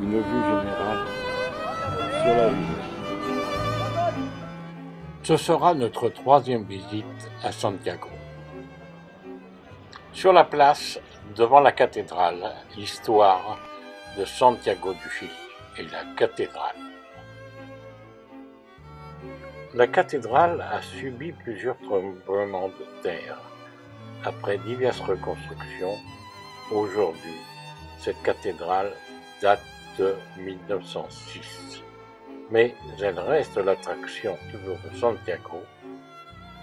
une vue générale sur la ville. Ce sera notre troisième visite à Santiago. Sur la place, devant la cathédrale, l'histoire de Santiago du Chili et la cathédrale. La cathédrale a subi plusieurs tremblements de terre. Après diverses reconstructions, aujourd'hui, cette cathédrale date de 1906. Mais elle reste l'attraction toujours de Santiago.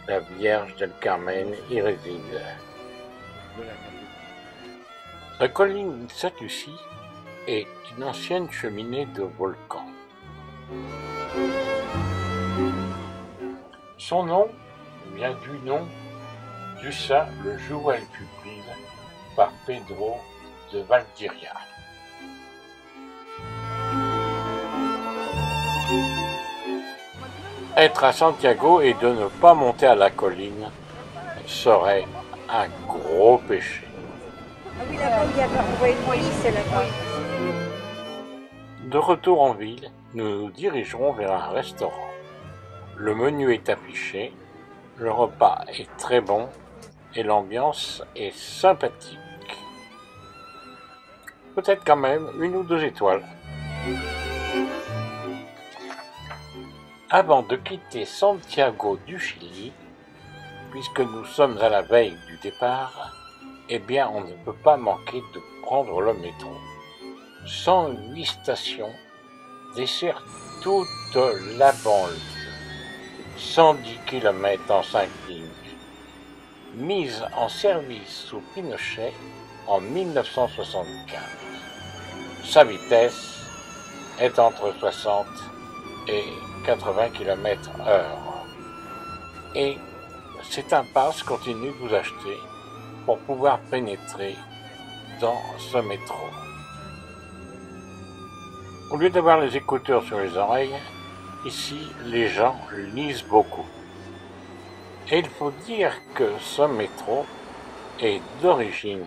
La Vierge del Carmen y réside. La colline Satusi est une ancienne cheminée de volcan. Son nom vient du nom du saint le jour où elle fut prise par Pedro de Valdiria. Être à Santiago et de ne pas monter à la colline serait un gros péché. Ah oui, là-bas, on voit une police là-bas. De retour en ville, nous nous dirigerons vers un restaurant. Le menu est affiché, le repas est très bon et l'ambiance est sympathique. Peut-être quand même 1 ou 2 étoiles. Avant de quitter Santiago du Chili, puisque nous sommes à la veille du départ, eh bien on ne peut pas manquer de prendre le métro. 108 stations desservent toute la banlieue. 110 km en 5 lignes. Mise en service sous Pinochet en 1975. Sa vitesse est entre 60 et 80 km/h. Et c'est un pass continu que vous achetez pour pouvoir pénétrer dans ce métro. Au lieu d'avoir les écouteurs sur les oreilles, ici les gens lisent beaucoup. Et il faut dire que ce métro est d'origine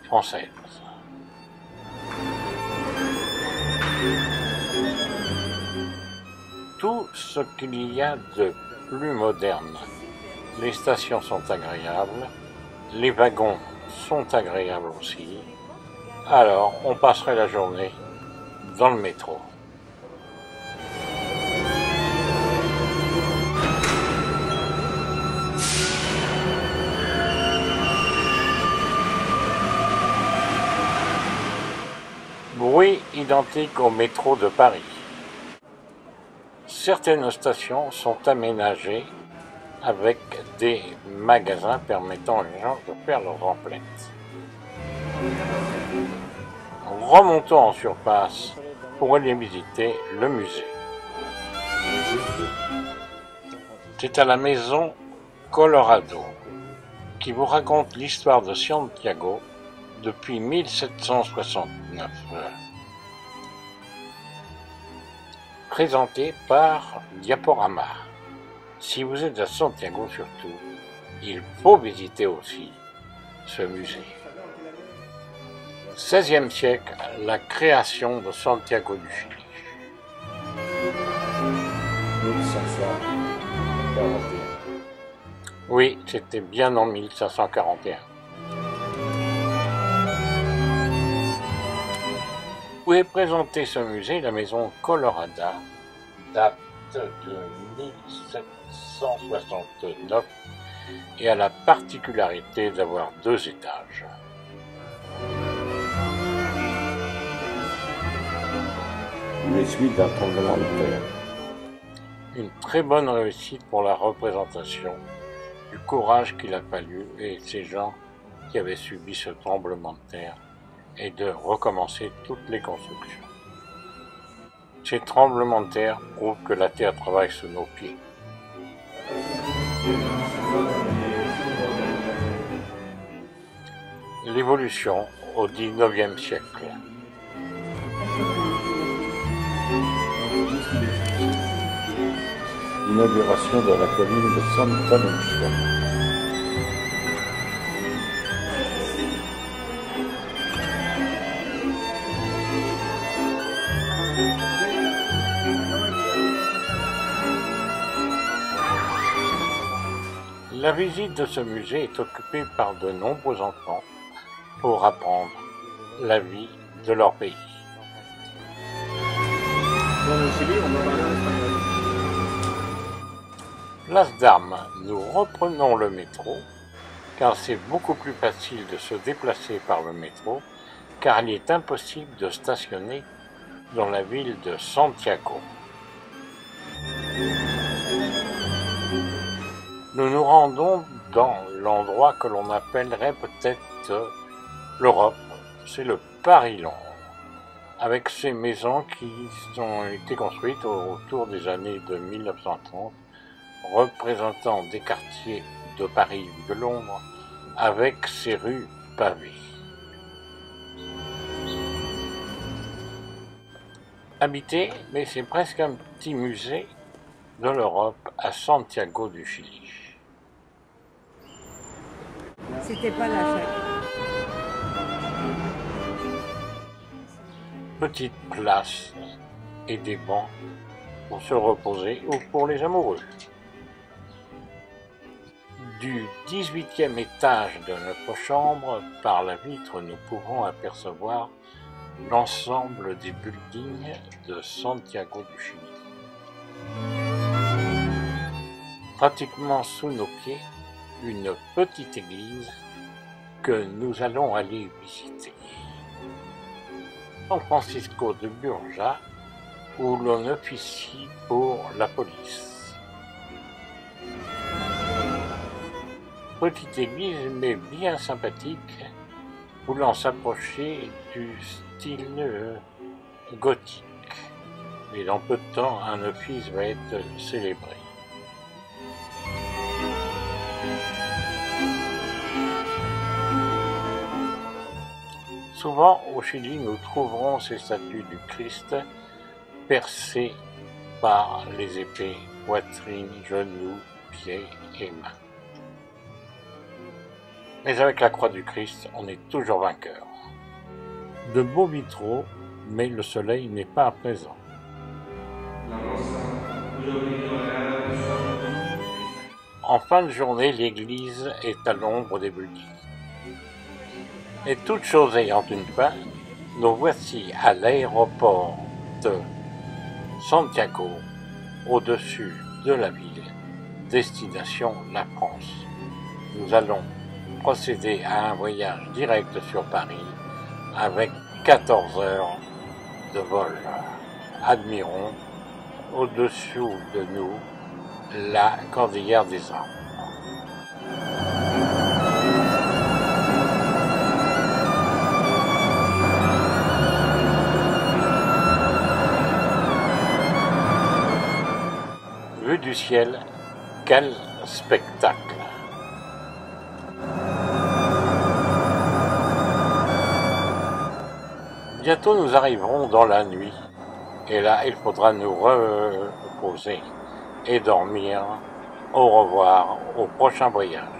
française. Tout ce qu'il y a de plus moderne. Les stations sont agréables, les wagons sont agréables aussi. Alors, on passerait la journée dans le métro. Bruit identique au métro de Paris. Certaines stations sont aménagées avec des magasins permettant aux gens de faire leurs emplettes. Remontons en surface pour aller visiter le musée. C'est à la maison Colorado qui vous raconte l'histoire de Santiago depuis 1769. Présenté par Diaporama. Si vous êtes à Santiago surtout, il faut visiter aussi ce musée. 16e siècle, la création de Santiago du Chili. 1541. Oui, c'était bien en 1541. Où est présenté ce musée, la maison Colorada date de 1769 et a la particularité d'avoir 2 étages. Les suites d'un tremblement de terre. Une très bonne réussite pour la représentation du courage qu'il a fallu et ces gens qui avaient subi ce tremblement de terre et de recommencer toutes les constructions. Ces tremblements de terre prouvent que la terre travaille sous nos pieds. L'évolution au XIXe siècle. Inauguration de la colline de Santa Lucia. La visite de ce musée est occupée par de nombreux enfants pour apprendre la vie de leur pays. Place d'Armes, nous reprenons le métro, car c'est beaucoup plus facile de se déplacer par le métro, car il est impossible de stationner dans la ville de Santiago. Nous nous rendons dans l'endroit que l'on appellerait peut-être l'Europe, c'est le Paris-Londres, avec ces maisons qui ont été construites autour des années de 1930, représentant des quartiers de Paris ou de Londres, avec ses rues pavées. Habité, mais c'est presque un petit musée de l'Europe à Santiago du Chili. C'était pas la chaque. Petite place et des bancs pour se reposer ou pour les amoureux. Du 18e étage de notre chambre, par la vitre, nous pouvons apercevoir l'ensemble des buildings de Santiago du Chili. Pratiquement sous nos pieds, une petite église que nous allons aller visiter. San Francisco de Borja, où l'on officie pour la police. Petite église mais bien sympathique, voulant s'approcher du style gothique. Et dans peu de temps, un office va être célébré. Souvent, au Chili, nous trouverons ces statues du Christ percées par les épées, poitrine, genoux, pieds et mains. Mais avec la croix du Christ, on est toujours vainqueur. De beaux vitraux, mais le soleil n'est pas présent. En fin de journée, l'église est à l'ombre des buildings. Et toutes choses ayant une fin, nous voici à l'aéroport de Santiago, au-dessus de la ville, destination la France. Nous allons procéder à un voyage direct sur Paris avec 14 heures de vol. Admirons au-dessous de nous la cordillère des Andes. Vue du ciel, quel spectacle! Bientôt nous arriverons dans la nuit, et là il faudra nous reposer et dormir. Au revoir, au prochain voyage.